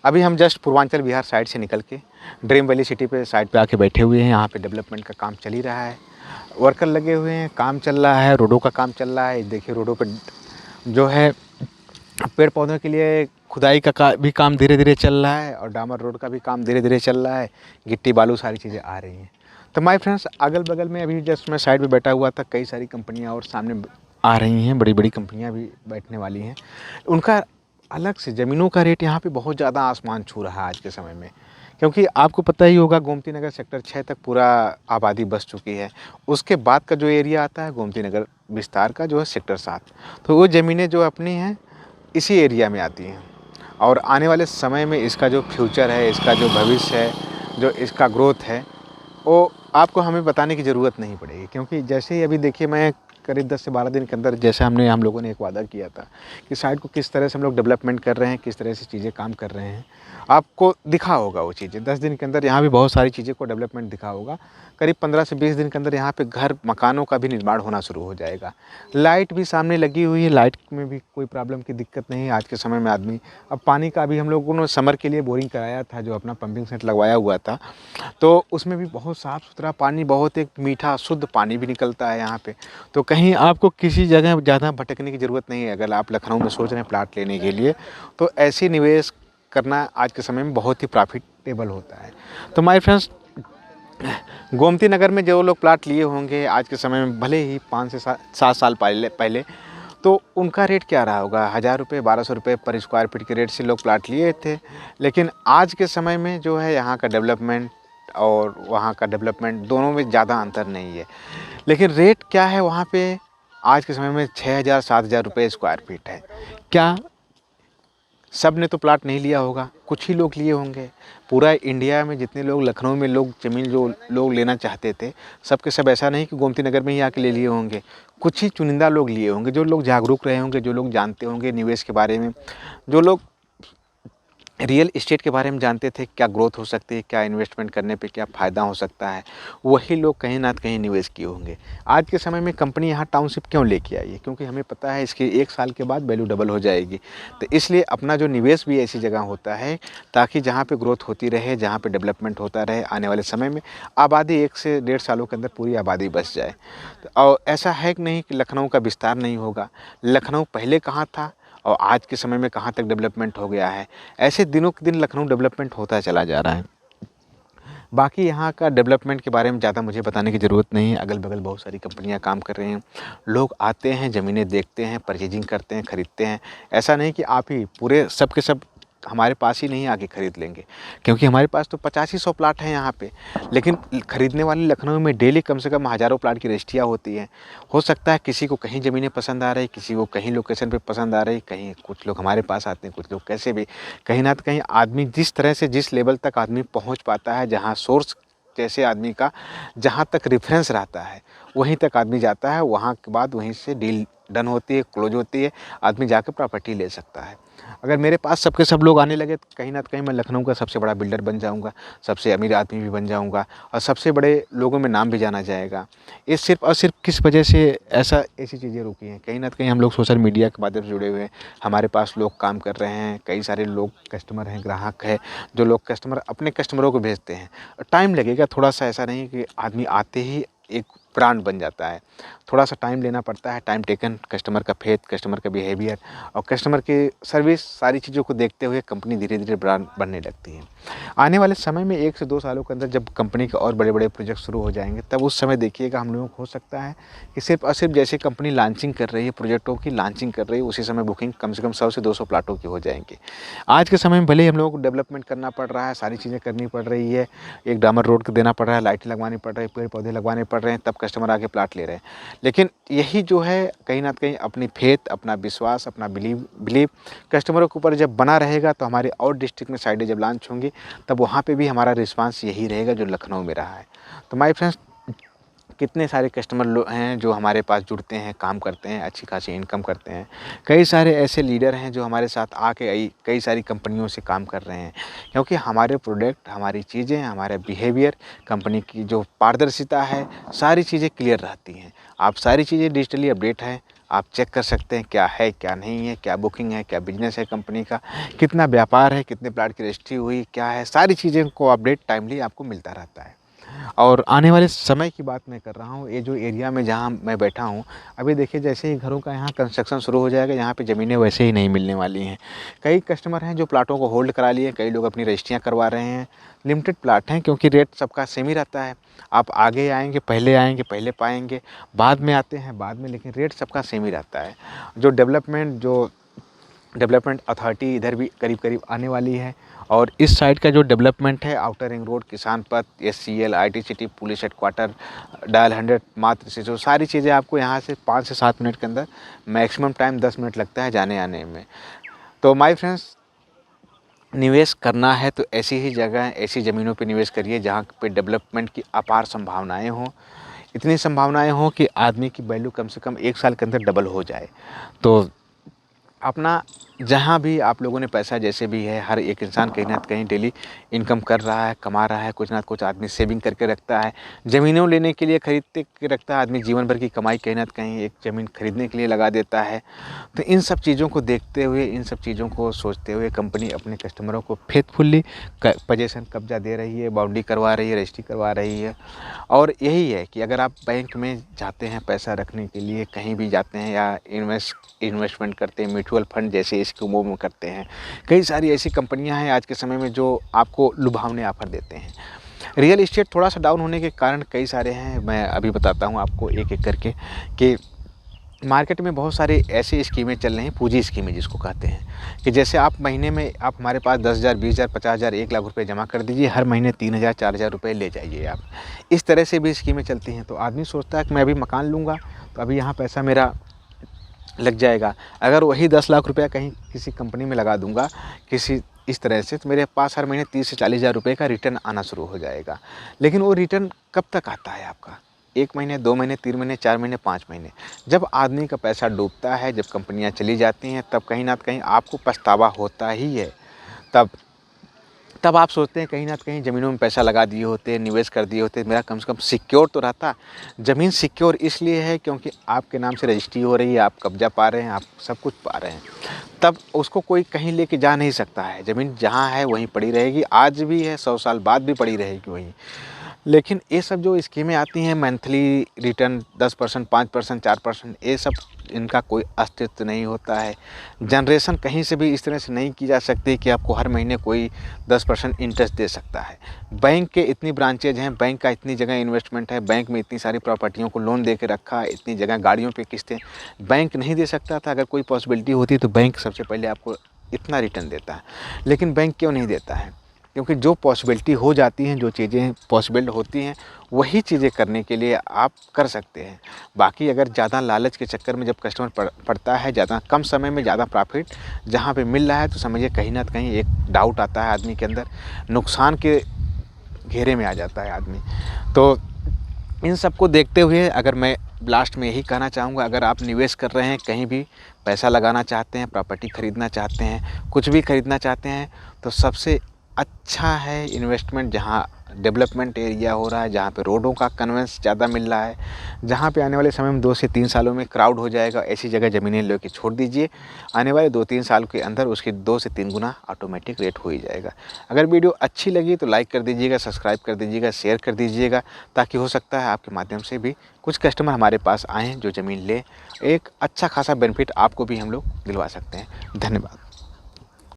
अभी हम just Purvanchal Bihar side से निकल के ड्रीम वैली सिटी पे साइड पे आके बैठे हुए हैं। यहाँ पे डेवलपमेंट का काम चल ही रहा है, वर्कर लगे हुए हैं, काम चल रहा है, रोडों का काम चल रहा है। देखिए रोडों पे जो है पेड़ पौधों के लिए खुदाई का भी काम धीरे धीरे चल रहा है और डामर रोड का भी काम धीरे धीरे चल रहा है। गिट्टी बालू सारी चीज़ें आ रही हैं। तो माय फ्रेंड्स, अगल बगल में अभी जस्ट मैं साइड पे बैठा हुआ था, कई सारी कंपनियाँ और सामने आ रही हैं, बड़ी बड़ी कंपनियाँ भी बैठने वाली हैं। उनका अलग से ज़मीनों का रेट यहाँ पे बहुत ज़्यादा आसमान छू रहा है आज के समय में, क्योंकि आपको पता ही होगा गोमती नगर सेक्टर 6 तक पूरा आबादी बस चुकी है। उसके बाद का जो एरिया आता है गोमती नगर विस्तार का जो है सेक्टर 7, तो वो ज़मीनें जो अपनी हैं इसी एरिया में आती हैं। और आने वाले समय में इसका जो फ्यूचर है, इसका जो भविष्य है, जो इसका ग्रोथ है, वो आपको हमें बताने की ज़रूरत नहीं पड़ेगी। क्योंकि जैसे ही अभी देखिए, मैं करीब 10 से 12 दिन के अंदर जैसे हम लोगों ने एक वादा किया था कि साइट को किस तरह से हम लोग डेवलपमेंट कर रहे हैं, किस तरह से चीज़ें काम कर रहे हैं, आपको दिखा होगा वो चीज़ें। 10 दिन के अंदर यहाँ भी बहुत सारी चीज़ें को डेवलपमेंट दिखा होगा। करीब 15 से 20 दिन के अंदर यहाँ पे घर मकानों का भी निर्माण होना शुरू हो जाएगा। लाइट भी सामने लगी हुई है, लाइट में भी कोई प्रॉब्लम की दिक्कत नहीं है आज के समय में। आदमी अब पानी का भी हम लोगों ने समर के लिए बोरिंग कराया था, जो अपना पंपिंग सेट लगवाया हुआ था, तो उसमें भी बहुत साफ़ सुथरा पानी, बहुत एक मीठा शुद्ध पानी भी निकलता है यहाँ पे। तो कहीं आपको किसी जगह ज़्यादा भटकने की ज़रूरत नहीं है। अगर आप लखनऊ में सोच रहे हैं प्लाट लेने के लिए, तो ऐसी निवेश करना आज के समय में बहुत ही प्रॉफिटेबल होता है। तो माय फ्रेंड्स, गोमती नगर में जो लोग प्लाट लिए होंगे आज के समय में, भले ही 5 से 7 साल पहले, तो उनका रेट क्या रहा होगा? 1000 रुपये 1200 रुपये पर स्क्वायर फीट के रेट से लोग प्लाट लिए थे। लेकिन आज के समय में जो है यहाँ का डेवलपमेंट और वहाँ का डेवलपमेंट दोनों में ज़्यादा अंतर नहीं है। लेकिन रेट क्या है वहाँ पे आज के समय में? 6000 7000 रुपये स्क्वायर फीट है। क्या सब ने तो प्लाट नहीं लिया होगा, कुछ ही लोग लिए होंगे। पूरा इंडिया में जितने लोग, लखनऊ में लोग ज़मीन जो लोग लेना चाहते थे, सब के सब ऐसा नहीं कि गोमती नगर में ही आके ले लिए होंगे। कुछ ही चुनिंदा लोग लिए होंगे, जो लोग जागरूक रहे होंगे, जो लोग जानते होंगे निवेश के बारे में, जो लोग रियल इस्टेट के बारे में जानते थे, क्या ग्रोथ हो सकती है, क्या इन्वेस्टमेंट करने पे क्या फ़ायदा हो सकता है, वही लोग कहीं ना कहीं निवेश किए होंगे। आज के समय में कंपनी यहाँ टाउनशिप क्यों लेके आई है? क्योंकि हमें पता है इसके 1 साल के बाद वैल्यू डबल हो जाएगी। तो इसलिए अपना जो निवेश भी ऐसी जगह होता है ताकि जहाँ पे ग्रोथ होती रहे, जहाँ पे डेवलपमेंट होता रहे, आने वाले समय में आबादी 1 से 1.5 सालों के अंदर पूरी आबादी बस जाए। और ऐसा है कि नहीं कि लखनऊ का विस्तार नहीं होगा। लखनऊ पहले कहाँ था और आज के समय में कहाँ तक डेवलपमेंट हो गया है, ऐसे दिनों के दिन लखनऊ डेवलपमेंट होता चला जा रहा है। बाकी यहाँ का डेवलपमेंट के बारे में ज़्यादा मुझे बताने की ज़रूरत नहीं है। अगल बगल बहुत सारी कंपनियाँ काम कर रही हैं, लोग आते हैं, ज़मीनें देखते हैं, परचेजिंग करते हैं, ख़रीदते हैं। ऐसा नहीं कि आप ही पूरे सब के सब हमारे पास ही नहीं आके ख़रीद लेंगे, क्योंकि हमारे पास तो 50 ही 100 प्लाट हैं यहाँ पे। लेकिन ख़रीदने वाले लखनऊ में डेली कम से कम हज़ारों प्लाट की रजिस्ट्रियाँ होती हैं। हो सकता है किसी को कहीं ज़मीनें पसंद आ रही, किसी को कहीं लोकेशन पे पसंद आ रही, कहीं कुछ लोग हमारे पास आते हैं, कुछ लोग कैसे भी। कहीं ना कहीं आदमी जिस तरह से, जिस लेवल तक आदमी पहुँच पाता है, जहाँ सोर्स जैसे आदमी का जहाँ तक रेफरेंस रहता है वहीं तक आदमी जाता है। वहाँ के बाद वहीं से डील डन होती है, क्लोज होती है, आदमी जाकर प्रॉपर्टी ले सकता है। अगर मेरे पास सब के सब लोग आने लगे तो कहीं ना कहीं मैं लखनऊ का सबसे बड़ा बिल्डर बन जाऊंगा, सबसे अमीर आदमी भी बन जाऊंगा और सबसे बड़े लोगों में नाम भी जाना जाएगा। ये सिर्फ और सिर्फ किस वजह से ऐसी चीज़ें रुकी हैं? कहीं ना कहीं हम लोग सोशल मीडिया के माध्यम से जुड़े हुए हैं, हमारे पास लोग काम कर रहे हैं, कई सारे लोग कस्टमर हैं, ग्राहक है, जो लोग कस्टमर अपने कस्टमरों को भेजते हैं। टाइम लगेगा थोड़ा सा, ऐसा नहीं कि आदमी आते ही एक ब्रांड बन जाता है। थोड़ा सा टाइम लेना पड़ता है, टाइम टेकन। कस्टमर का फेथ, कस्टमर का बिहेवियर और कस्टमर की सर्विस, सारी चीज़ों को देखते हुए कंपनी धीरे धीरे ब्रांड बनने लगती है। आने वाले समय में 1 से 2 सालों के अंदर जब कंपनी के और बड़े बड़े प्रोजेक्ट शुरू हो जाएंगे, तब उस समय देखिएगा हम लोगों को हो सकता है कि सिर्फ और सिर्फ जैसे कंपनी लॉन्चिंग कर रही है, प्रोजेक्टों की लॉन्चिंग कर रही है, उसी समय बुकिंग कम से कम 100 से 200 प्लाटों की हो जाएंगी। आज के समय में भले ही हम लोगों को डेवलपमेंट करना पड़ रहा है, सारी चीज़ें करनी पड़ रही है, एक डामर रोड देना पड़ रहा है, लाइटें लगवानी पड़ रही है, पेड़ पौधे लगवाने पड़ रहे हैं, तब कस्टमर आके प्लाट ले रहे हैं। लेकिन यही जो है कहीं ना कहीं अपनी फेथ, अपना विश्वास, अपना बिलीव कस्टमरों के ऊपर जब बना रहेगा, तो हमारे और डिस्ट्रिक्ट में साइडें जब लॉन्च होंगी तब वहाँ पे भी हमारा रिस्पांस यही रहेगा जो लखनऊ में रहा है। तो माय फ्रेंड्स, कितने सारे कस्टमर लोग हैं जो हमारे पास जुड़ते हैं, काम करते हैं, अच्छी खासी इनकम करते हैं। कई सारे ऐसे लीडर हैं जो हमारे साथ आके कई सारी कंपनियों से काम कर रहे हैं, क्योंकि हमारे प्रोडक्ट, हमारी चीज़ें, हमारा बिहेवियर, कंपनी की जो पारदर्शिता है, सारी चीज़ें क्लियर रहती हैं। आप सारी चीज़ें डिजिटली अपडेट हैं, आप चेक कर सकते हैं क्या है क्या नहीं है, क्या बुकिंग है, क्या बिजनेस है कंपनी का, कितना व्यापार है, कितने प्लाट की रजिस्ट्री हुई, क्या है, सारी चीज़ें को अपडेट टाइमली आपको मिलता रहता है। और आने वाले समय की बात मैं कर रहा हूँ, ये जो एरिया में जहाँ मैं बैठा हूँ, अभी देखिए जैसे ही घरों का यहाँ कंस्ट्रक्शन शुरू हो जाएगा, यहाँ पे ज़मीनें वैसे ही नहीं मिलने वाली हैं। कई कस्टमर हैं जो प्लाटों को होल्ड करा लिए, कई लोग अपनी रजिस्ट्रियाँ करवा रहे हैं। लिमिटेड प्लाट हैं क्योंकि रेट सबका सेम ही रहता है। आप आगे आएंगे पहले पाएंगे, बाद में आते हैं बाद में, लेकिन रेट सबका सेम ही रहता है। जो डेवलपमेंट अथॉरिटी इधर भी करीब करीब आने वाली है, और इस साइड का जो डेवलपमेंट है, आउटर रिंग रोड, किसान पथ, SCL, IT city, police headquarter, dial 100 मात्र से, जो सारी चीज़ें आपको यहाँ से 5 से 7 मिनट के अंदर, मैक्सिमम टाइम 10 मिनट लगता है जाने आने में। तो माय फ्रेंड्स, निवेश करना है तो ऐसी ही जगह, ऐसी ज़मीनों पे निवेश करिए जहाँ पे डेवलपमेंट की अपार संभावनाएं हों। इतनी संभावनाएं हों कि आदमी की वैल्यू कम से कम 1 साल के अंदर डबल हो जाए। तो अपना जहाँ भी आप लोगों ने पैसा, जैसे भी है, हर एक इंसान कहीं ना कहीं डेली इनकम कर रहा है, कमा रहा है, कुछ ना कुछ आदमी सेविंग करके रखता है। ज़मीनों लेने के लिए खरीदते के रखता है आदमी, जीवन भर की कमाई कहीं ना कहीं एक ज़मीन खरीदने के लिए लगा देता है। तो इन सब चीज़ों को देखते हुए, इन सब चीज़ों को सोचते हुए कंपनी अपने कस्टमरों को फेथफुली पोजीशन कब्जा दे रही है, बाउंड्री करवा रही है, रजिस्ट्री करवा रही है। और यही है कि अगर आप बैंक में जाते हैं पैसा रखने के लिए, कहीं भी जाते हैं, या इन्वेस्टमेंट करते हैं, म्यूचुअल फंड जैसे स्कीमों में करते हैं, कई सारी ऐसी कंपनियां हैं आज के समय में जो आपको लुभावने ऑफर देते हैं। रियल इस्टेट थोड़ा सा डाउन होने के कारण कई सारे हैं, मैं अभी बताता हूं आपको एक एक करके, कि मार्केट में बहुत सारी ऐसी स्कीमें चल रही हैं, पूंजी स्कीमें जिसको कहते हैं, कि जैसे आप महीने में, आप हमारे पास 10,000, 20,000, 50,000, 1 लाख रुपए जमा कर दीजिए, हर महीने 3,000, 4,000 रुपये ले जाइए आप। इस तरह से भी स्कीमें चलती हैं। तो आदमी सोचता है कि मैं अभी मकान लूँगा तो अभी यहाँ पैसा मेरा लग जाएगा, अगर वही 10 लाख रुपया कहीं किसी कंपनी में लगा दूंगा किसी इस तरह से, तो मेरे पास हर महीने 30 से 40,000 रुपये का रिटर्न आना शुरू हो जाएगा। लेकिन वो रिटर्न कब तक आता है आपका? 1 महीने, 2 महीने, 3 महीने, 4 महीने, 5 महीने। जब आदमी का पैसा डूबता है, जब कंपनियां चली जाती हैं, तब कहीं ना कहीं आपको पछतावा होता ही है। तब आप सोचते हैं कहीं ना कहीं ज़मीनों में पैसा लगा दिए होते, निवेश कर दिए होते, मेरा कम से कम सिक्योर तो रहता। ज़मीन सिक्योर इसलिए है क्योंकि आपके नाम से रजिस्ट्री हो रही है, आप कब्जा पा रहे हैं, आप सब कुछ पा रहे हैं। तब उसको कोई कहीं लेके जा नहीं सकता है। ज़मीन जहाँ है वहीं पड़ी रहेगी, आज भी है, 100 साल बाद भी पड़ी रहेगी वहीं। लेकिन ये सब जो स्कीमें आती हैं, मंथली रिटर्न 10%, 5%, 4%, ये सब, इनका कोई अस्तित्व नहीं होता है। जनरेशन कहीं से भी इस तरह से नहीं की जा सकती कि आपको हर महीने कोई 10% इंटरेस्ट दे सकता है। बैंक के इतनी ब्रांचेज हैं, बैंक का इतनी जगह इन्वेस्टमेंट है, बैंक में इतनी सारी प्रॉपर्टियों को लोन दे के रखा है, इतनी जगह गाड़ियों पे किस्तें, बैंक नहीं दे सकता था। अगर कोई पॉसिबिलिटी होती तो बैंक सबसे पहले आपको इतना रिटर्न देता है। लेकिन बैंक क्यों नहीं देता है? क्योंकि जो पॉसिबिलिटी हो जाती हैं, जो चीज़ें पॉसिबल होती हैं, वही चीज़ें करने के लिए आप कर सकते हैं। बाकी अगर ज़्यादा लालच के चक्कर में जब कस्टमर पड़ता है, ज़्यादा कम समय में ज़्यादा प्रॉफिट जहाँ पे मिल रहा है, तो समझिए कहीं ना कहीं एक डाउट आता है आदमी के अंदर, नुकसान के घेरे में आ जाता है आदमी। तो इन सब को देखते हुए अगर मैं लास्ट में यही कहना चाहूँगा, अगर आप निवेश कर रहे हैं, कहीं भी पैसा लगाना चाहते हैं, प्रॉपर्टी ख़रीदना चाहते हैं, कुछ भी ख़रीदना चाहते हैं, तो सबसे अच्छा है इन्वेस्टमेंट जहाँ डेवलपमेंट एरिया हो रहा है, जहाँ पे रोडों का कन्वेंस ज़्यादा मिल रहा है, जहाँ पे आने वाले समय में 2 से 3 सालों में क्राउड हो जाएगा, ऐसी जगह ज़मीनें लेके छोड़ दीजिए। आने वाले 2-3 साल के अंदर उसकी 2 से 3 गुना ऑटोमेटिक रेट हो ही जाएगा। अगर वीडियो अच्छी लगी तो लाइक कर दीजिएगा, सब्सक्राइब कर दीजिएगा, शेयर कर दीजिएगा, ताकि हो सकता है आपके माध्यम से भी कुछ कस्टमर हमारे पास आएँ जो ज़मीन ले, एक अच्छा खासा बेनिफिट आपको भी हम लोग दिलवा सकते हैं। धन्यवाद।